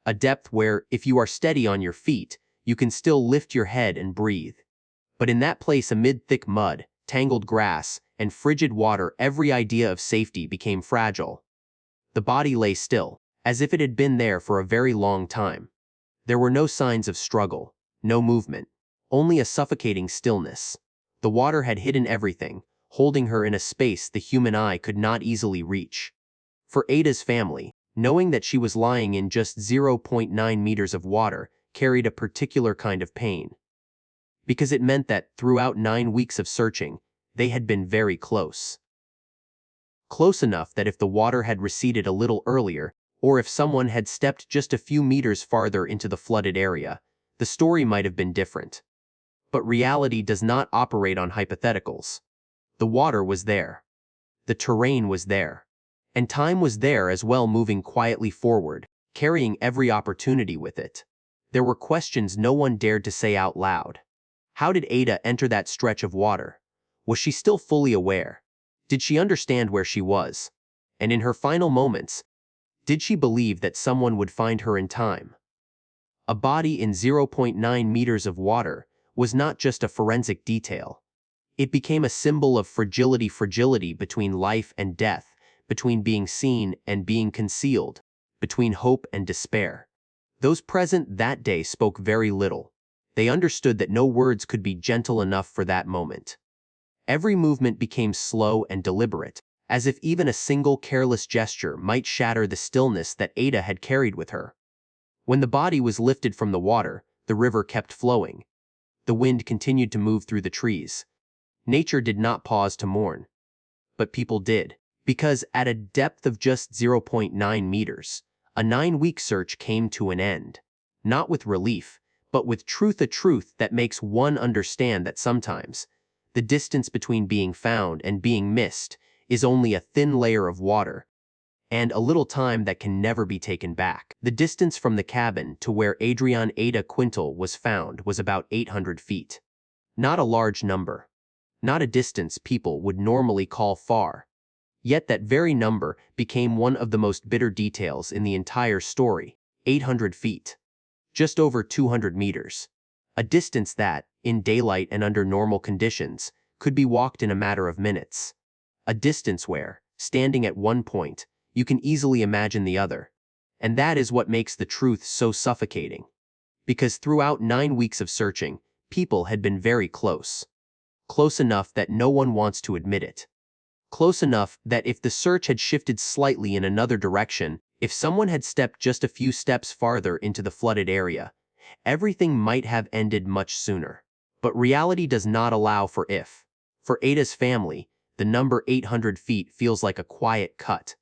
A depth where, if you are steady on your feet, you can still lift your head and breathe. But in that place amid thick mud, tangled grass, and frigid water, every idea of safety became fragile. The body lay still, as if it had been there for a very long time. There were no signs of struggle, no movement, only a suffocating stillness. The water had hidden everything, holding her in a space the human eye could not easily reach. For Ada's family, knowing that she was lying in just 0.9 meters of water carried a particular kind of pain. Because it meant that, throughout 9 weeks of searching, they had been very close. Close enough that if the water had receded a little earlier, or if someone had stepped just a few meters farther into the flooded area, the story might have been different. But reality does not operate on hypotheticals. The water was there. The terrain was there. And time was there as well, moving quietly forward, carrying every opportunity with it. There were questions no one dared to say out loud. How did Ada enter that stretch of water? Was she still fully aware? Did she understand where she was? And in her final moments, did she believe that someone would find her in time? A body in 0.9 meters of water was not just a forensic detail. It became a symbol of fragility between life and death, between being seen and being concealed, between hope and despair. Those present that day spoke very little. They understood that no words could be gentle enough for that moment. Every movement became slow and deliberate, as if even a single careless gesture might shatter the stillness that Ada had carried with her. When the body was lifted from the water, the river kept flowing. The wind continued to move through the trees. Nature did not pause to mourn. But people did. Because at a depth of just 0.9 meters, a 9-week search came to an end. Not with relief, but with truth, a truth that makes one understand that sometimes the distance between being found and being missed is only a thin layer of water and a little time that can never be taken back. The distance from the cabin to where Adrian Ada Quintal was found was about 800 feet. Not a large number. Not a distance people would normally call far. Yet that very number became one of the most bitter details in the entire story. 800 feet. Just over 200 meters. A distance that, in daylight and under normal conditions, could be walked in a matter of minutes. A distance where, standing at one point, you can easily imagine the other. And that is what makes the truth so suffocating. Because throughout 9 weeks of searching, people had been very close. Close enough that no one wants to admit it. Close enough that if the search had shifted slightly in another direction, if someone had stepped just a few steps farther into the flooded area, everything might have ended much sooner. But reality does not allow for if. For Ada's family, the number 800 feet feels like a quiet cut.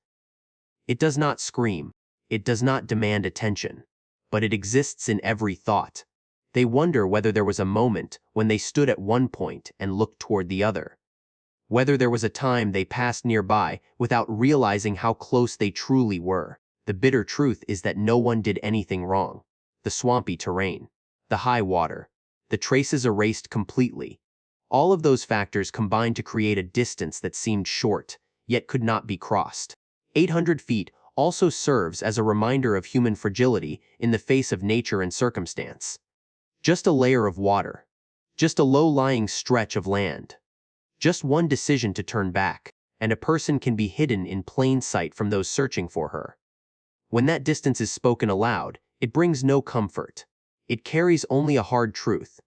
It does not scream. It does not demand attention. But it exists in every thought. They wonder whether there was a moment when they stood at one point and looked toward the other. Whether there was a time they passed nearby without realizing how close they truly were. The bitter truth is that no one did anything wrong. The swampy terrain, the high water, the traces erased completely. All of those factors combined to create a distance that seemed short, yet could not be crossed. 800 feet also serves as a reminder of human fragility in the face of nature and circumstance. Just a layer of water. Just a low-lying stretch of land. Just one decision to turn back, and a person can be hidden in plain sight from those searching for her. When that distance is spoken aloud, it brings no comfort. It carries only a hard truth.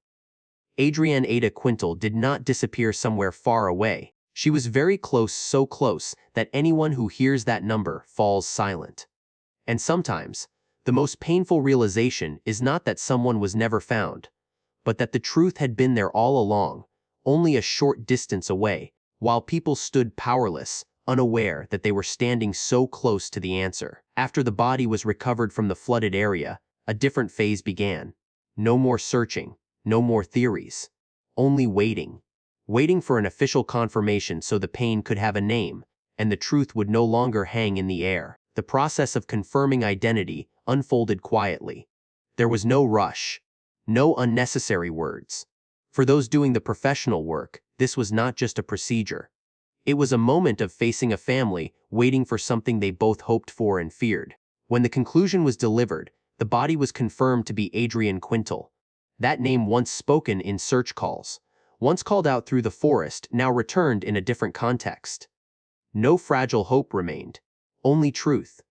Adrian Ada Quintal did not disappear somewhere far away. She was very close, so close that anyone who hears that number falls silent. And sometimes, the most painful realization is not that someone was never found, but that the truth had been there all along, only a short distance away, while people stood powerless, unaware that they were standing so close to the answer. After the body was recovered from the flooded area, a different phase began. No more searching, no more theories. Only waiting. Waiting for an official confirmation so the pain could have a name, and the truth would no longer hang in the air. The process of confirming identity unfolded quietly. There was no rush. No unnecessary words. For those doing the professional work, this was not just a procedure. It was a moment of facing a family waiting for something they both hoped for and feared. When the conclusion was delivered, the body was confirmed to be Adrian Quintal. That name once spoken in search calls, once called out through the forest, now returned in a different context. No fragile hope remained, only truth.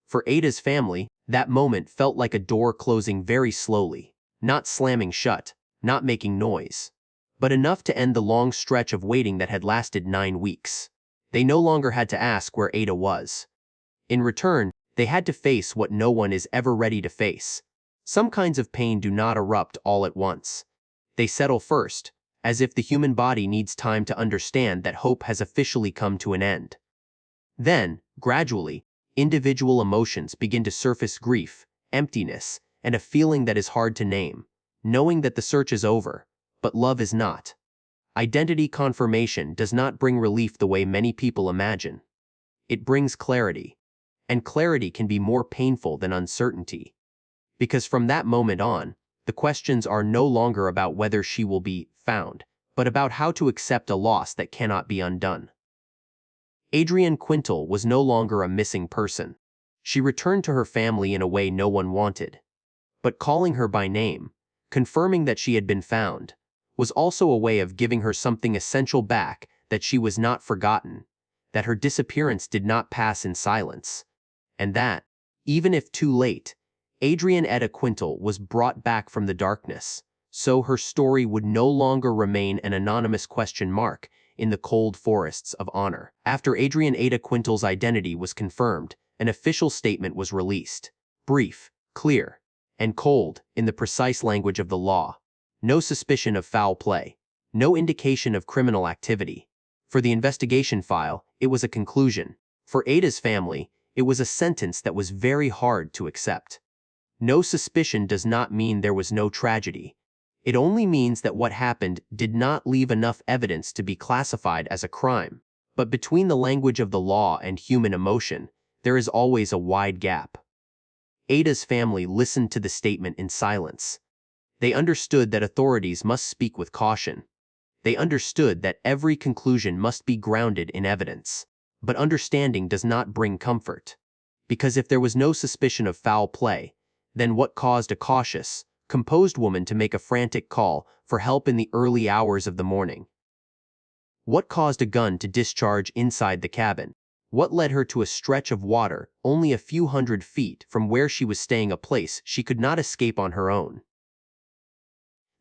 For Ada's family, that moment felt like a door closing very slowly, not slamming shut, not making noise, but enough to end the long stretch of waiting that had lasted 9 weeks. They no longer had to ask where Ada was. In return, they had to face what no one is ever ready to face. Some kinds of pain do not erupt all at once. They settle first, as if the human body needs time to understand that hope has officially come to an end. Then, gradually, individual emotions begin to surface: grief, emptiness, and a feeling that is hard to name, knowing that the search is over, but love is not. Identity confirmation does not bring relief the way many people imagine. It brings clarity, and clarity can be more painful than uncertainty. Because from that moment on, the questions are no longer about whether she will be found, but about how to accept a loss that cannot be undone. Adrian Quintal was no longer a missing person. She returned to her family in a way no one wanted. But calling her by name, confirming that she had been found, was also a way of giving her something essential back: that she was not forgotten, that her disappearance did not pass in silence, and that, even if too late, Adrian Ada Quintal was brought back from the darkness, so her story would no longer remain an anonymous question mark in the cold forests of honor. After Adrian Ada Quintal's identity was confirmed, an official statement was released. Brief, clear, and cold in the precise language of the law. No suspicion of foul play. No indication of criminal activity. For the investigation file, it was a conclusion. For Ada's family, it was a sentence that was very hard to accept. No suspicion does not mean there was no tragedy. It only means that what happened did not leave enough evidence to be classified as a crime. But between the language of the law and human emotion, there is always a wide gap. Ada's family listened to the statement in silence. They understood that authorities must speak with caution. They understood that every conclusion must be grounded in evidence. But understanding does not bring comfort. Because if there was no suspicion of foul play, then what caused a cautious, composed woman to make a frantic call for help in the early hours of the morning? What caused a gun to discharge inside the cabin? What led her to a stretch of water only a few hundred feet from where she was staying, a place she could not escape on her own?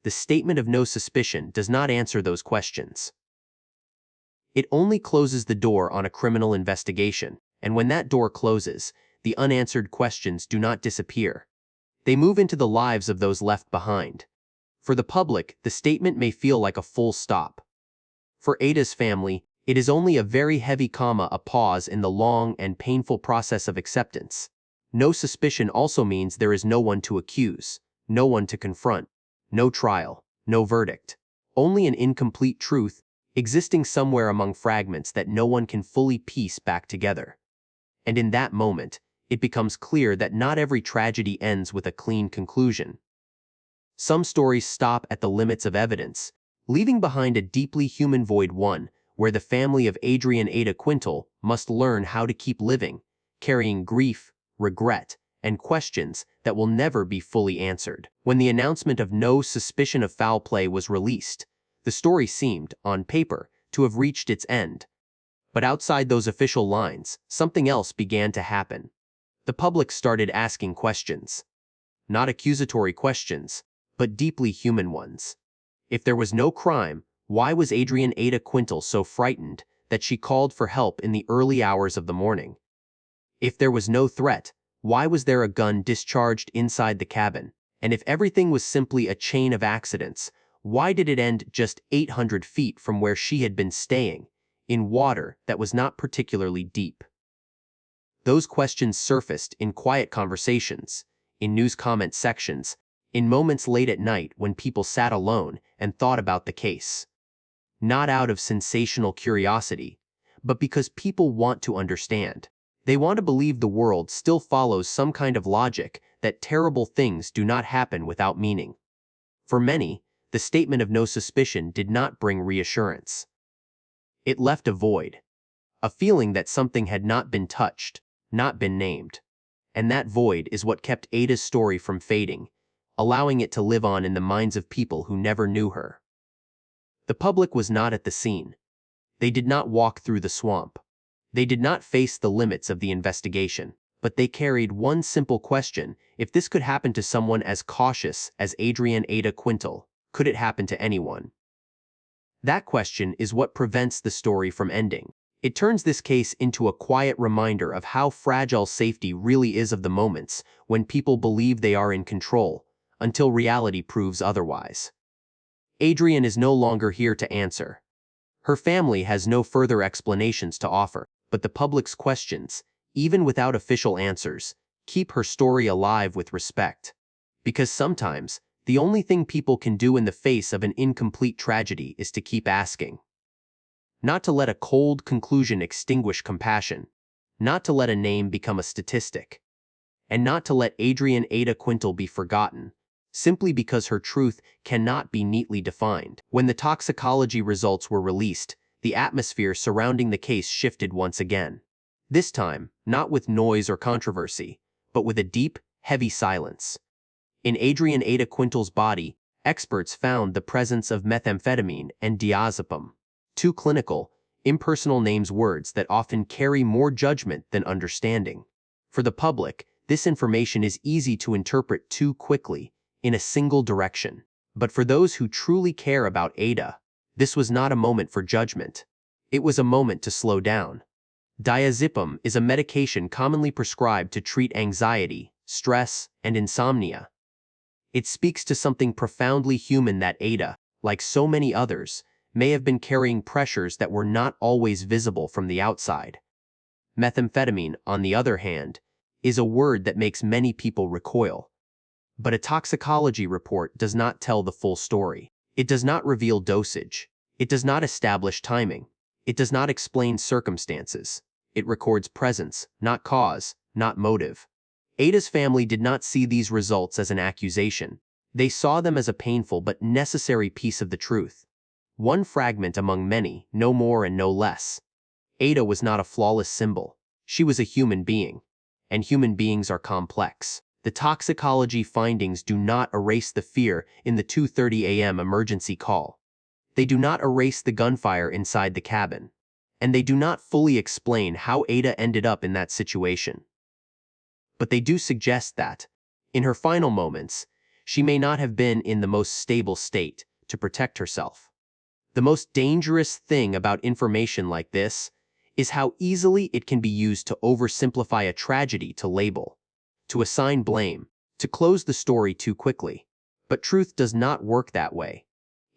The statement of no suspicion does not answer those questions. It only closes the door on a criminal investigation, and when that door closes, the unanswered questions do not disappear. They move into the lives of those left behind. For the public, the statement may feel like a full stop. For Ada's family, it is only a very heavy comma, a pause in the long and painful process of acceptance. No suspicion also means there is no one to accuse, no one to confront, no trial, no verdict. Only an incomplete truth, existing somewhere among fragments that no one can fully piece back together. And in that moment, it becomes clear that not every tragedy ends with a clean conclusion. Some stories stop at the limits of evidence, leaving behind a deeply human void, one where the family of Adrian Ada Quintal must learn how to keep living, carrying grief, regret, and questions that will never be fully answered. When the announcement of no suspicion of foul play was released, the story seemed, on paper, to have reached its end. But outside those official lines, something else began to happen. The public started asking questions. Not accusatory questions, but deeply human ones. If there was no crime, why was Adrian Ada Quintal so frightened that she called for help in the early hours of the morning? If there was no threat, why was there a gun discharged inside the cabin? And if everything was simply a chain of accidents, why did it end just 800 feet from where she had been staying, in water that was not particularly deep? Those questions surfaced in quiet conversations, in news comment sections, in moments late at night when people sat alone and thought about the case. Not out of sensational curiosity, but because people want to understand. They want to believe the world still follows some kind of logic, that terrible things do not happen without meaning. For many, the statement of no suspicion did not bring reassurance. It left a void, a feeling that something had not been touched, not been named. And that void is what kept Ada's story from fading, allowing it to live on in the minds of people who never knew her. The public was not at the scene. They did not walk through the swamp. They did not face the limits of the investigation, but they carried one simple question: if this could happen to someone as cautious as Adrian Ada Quintal, could it happen to anyone? That question is what prevents the story from ending. It turns this case into a quiet reminder of how fragile safety really is, of the moments when people believe they are in control, until reality proves otherwise. Adrian is no longer here to answer. Her family has no further explanations to offer, but the public's questions, even without official answers, keep her story alive with respect. Because sometimes, the only thing people can do in the face of an incomplete tragedy is to keep asking. Not to let a cold conclusion extinguish compassion, not to let a name become a statistic, and not to let Adrian Ada Quintal be forgotten, simply because her truth cannot be neatly defined. When the toxicology results were released, the atmosphere surrounding the case shifted once again. This time, not with noise or controversy, but with a deep, heavy silence. In Adrian Ada Quintal's body, experts found the presence of methamphetamine and diazepam, two clinical, impersonal names, words that often carry more judgment than understanding. For the public, this information is easy to interpret too quickly, in a single direction. But for those who truly care about Ada, this was not a moment for judgment. It was a moment to slow down. Diazepam is a medication commonly prescribed to treat anxiety, stress, and insomnia. It speaks to something profoundly human that Ada, like so many others, may have been carrying pressures that were not always visible from the outside. Methamphetamine, on the other hand, is a word that makes many people recoil. But a toxicology report does not tell the full story. It does not reveal dosage. It does not establish timing. It does not explain circumstances. It records presence, not cause, not motive. Ada's family did not see these results as an accusation. They saw them as a painful but necessary piece of the truth. One fragment among many, no more and no less. Ada was not a flawless symbol. She was a human being. And human beings are complex. The toxicology findings do not erase the fear in the 2:30 a.m. emergency call. They do not erase the gunfire inside the cabin. And they do not fully explain how Ada ended up in that situation. But they do suggest that, in her final moments, she may not have been in the most stable state to protect herself. The most dangerous thing about information like this is how easily it can be used to oversimplify a tragedy to label, to assign blame, to close the story too quickly. But truth does not work that way.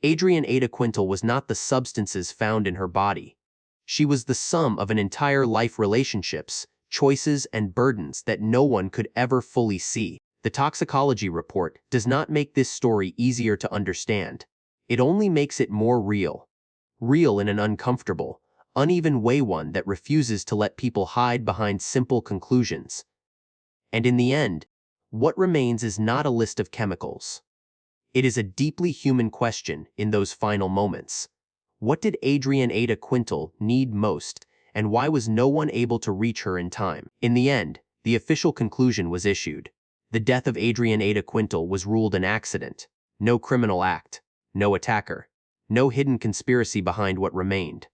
Adrienne Ada Quintal was not the substances found in her body. She was the sum of an entire life, relationships, choices, and burdens that no one could ever fully see. The toxicology report does not make this story easier to understand. It only makes it more real. Real in an uncomfortable, uneven way, one that refuses to let people hide behind simple conclusions. And in the end, what remains is not a list of chemicals. It is a deeply human question in those final moments. What did Adrienne Ada Quintal need most, and why was no one able to reach her in time? In the end, the official conclusion was issued. The death of Adrienne Ada Quintal was ruled an accident. No criminal act, no attacker, no hidden conspiracy behind what remained.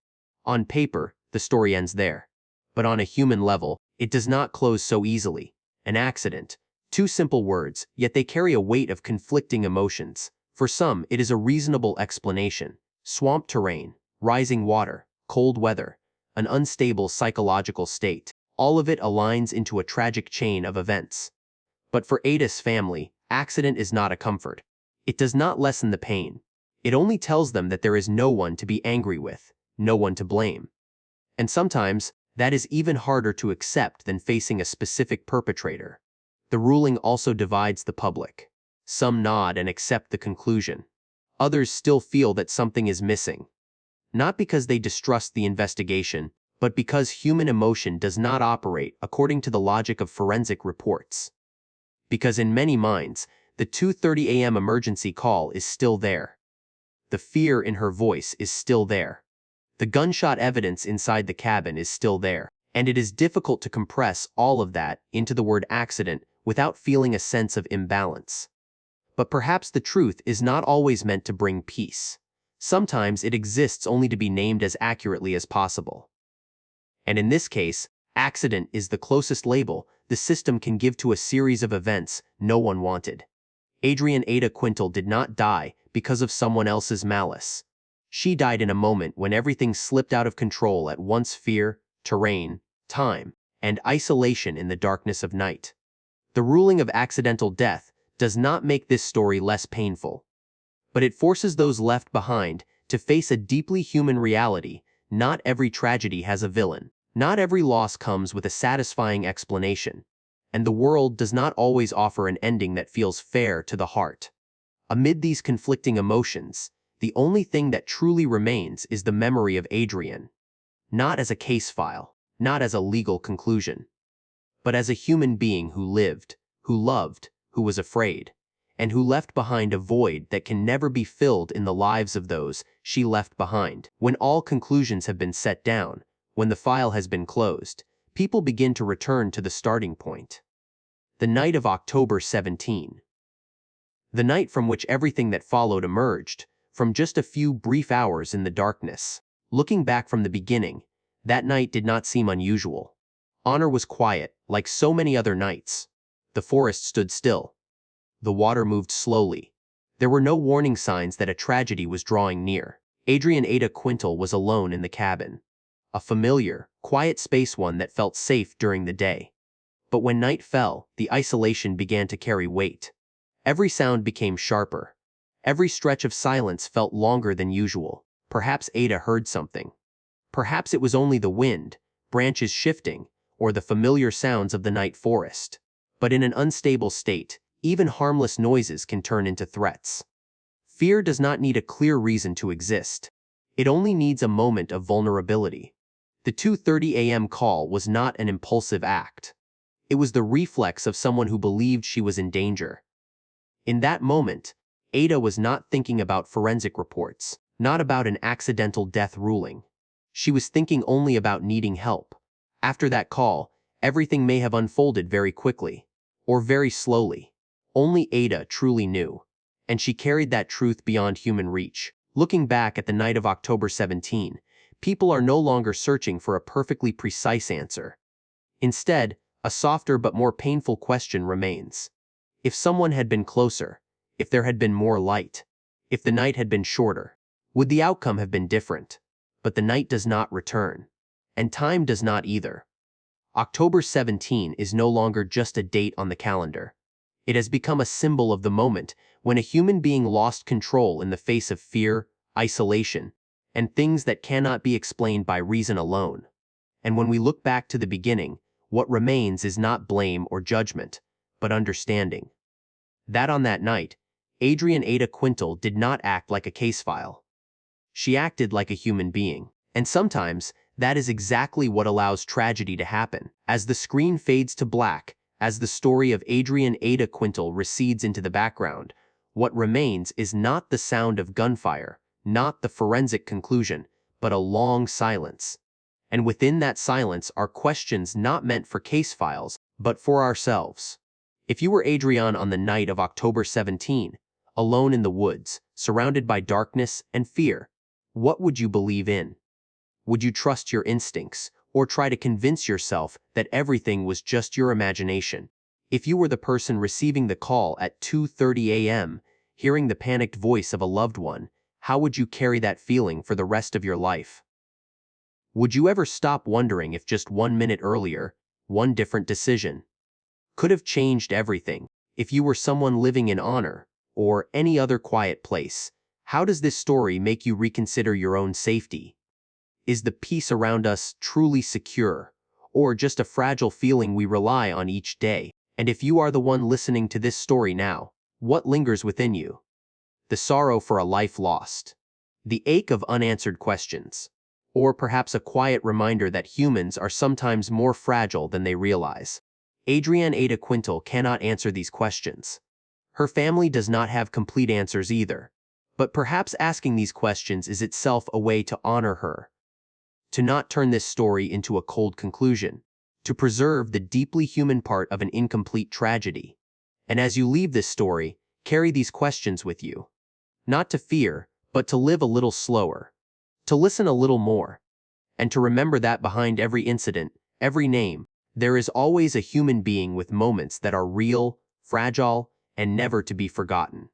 On paper, the story ends there. But on a human level, it does not close so easily. An accident. Two simple words, yet they carry a weight of conflicting emotions. For some, it is a reasonable explanation. Swamp terrain, rising water, cold weather, an unstable psychological state. All of it aligns into a tragic chain of events. But for Ada's family, accident is not a comfort. It does not lessen the pain. It only tells them that there is no one to be angry with, no one to blame. And sometimes, that is even harder to accept than facing a specific perpetrator. The ruling also divides the public. Some nod and accept the conclusion. Others still feel that something is missing. Not because they distrust the investigation, but because human emotion does not operate according to the logic of forensic reports. Because in many minds, the 2:30 a.m. emergency call is still there. The fear in her voice is still there. The gunshot evidence inside the cabin is still there. And it is difficult to compress all of that into the word accident without feeling a sense of imbalance. But perhaps the truth is not always meant to bring peace. Sometimes it exists only to be named as accurately as possible. And in this case, accident is the closest label the system can give to a series of events no one wanted. Adrienne Ada Quintal did not die because of someone else's malice. She died in a moment when everything slipped out of control at once: fear, terrain, time, and isolation in the darkness of night. The ruling of accidental death does not make this story less painful, but it forces those left behind to face a deeply human reality. Not every tragedy has a villain. Not every loss comes with a satisfying explanation. And the world does not always offer an ending that feels fair to the heart. Amid these conflicting emotions, the only thing that truly remains is the memory of Adrienne. Not as a case file, not as a legal conclusion, but as a human being who lived, who loved, who was afraid, and who left behind a void that can never be filled in the lives of those she left behind. When all conclusions have been set down, when the file has been closed, people begin to return to the starting point. The night of October 17. The night from which everything that followed emerged, from just a few brief hours in the darkness. Looking back from the beginning, that night did not seem unusual. Honor was quiet, like so many other nights. The forest stood still. The water moved slowly. There were no warning signs that a tragedy was drawing near. Adrienne Ada Quintal was alone in the cabin. A familiar, quiet space, one that felt safe during the day. But when night fell, the isolation began to carry weight. Every sound became sharper. Every stretch of silence felt longer than usual. Perhaps Ada heard something. Perhaps it was only the wind, branches shifting, or the familiar sounds of the night forest. But in an unstable state, even harmless noises can turn into threats. Fear does not need a clear reason to exist. It only needs a moment of vulnerability. The 2:30 a.m. call was not an impulsive act. It was the reflex of someone who believed she was in danger. In that moment, Ada was not thinking about forensic reports, not about an accidental death ruling. She was thinking only about needing help. After that call, everything may have unfolded very quickly, or very slowly. Only Ada truly knew, and she carried that truth beyond human reach. Looking back at the night of October 17, people are no longer searching for a perfectly precise answer. Instead, a softer but more painful question remains. If someone had been closer, if there had been more light, if the night had been shorter, would the outcome have been different? But the night does not return, and time does not either. October 17 is no longer just a date on the calendar. It has become a symbol of the moment when a human being lost control in the face of fear, isolation, and things that cannot be explained by reason alone. And when we look back to the beginning, what remains is not blame or judgment, but understanding. That on that night, Adrian Ada Quintal did not act like a case file. She acted like a human being. And sometimes, that is exactly what allows tragedy to happen. As the screen fades to black, as the story of Adrian Ada Quintal recedes into the background, what remains is not the sound of gunfire, not the forensic conclusion, but a long silence. And within that silence are questions not meant for case files, but for ourselves. If you were Adrian on the night of October 17, alone in the woods, surrounded by darkness and fear, what would you believe in? Would you trust your instincts, or try to convince yourself that everything was just your imagination? If you were the person receiving the call at 2:30 a.m., hearing the panicked voice of a loved one, how would you carry that feeling for the rest of your life? Would you ever stop wondering if just 1 minute earlier, one different decision could have changed everything? If you were someone living in honor, or any other quiet place, how does this story make you reconsider your own safety? Is the peace around us truly secure, or just a fragile feeling we rely on each day? And if you are the one listening to this story now, what lingers within you? The sorrow for a life lost, the ache of unanswered questions, or perhaps a quiet reminder that humans are sometimes more fragile than they realize. Adrian Ada Quintal cannot answer these questions. Her family does not have complete answers either, but perhaps asking these questions is itself a way to honor her, to not turn this story into a cold conclusion, to preserve the deeply human part of an incomplete tragedy. And as you leave this story, carry these questions with you. Not to fear, but to live a little slower, to listen a little more, and to remember that behind every incident, every name, there is always a human being with moments that are real, fragile, and never to be forgotten.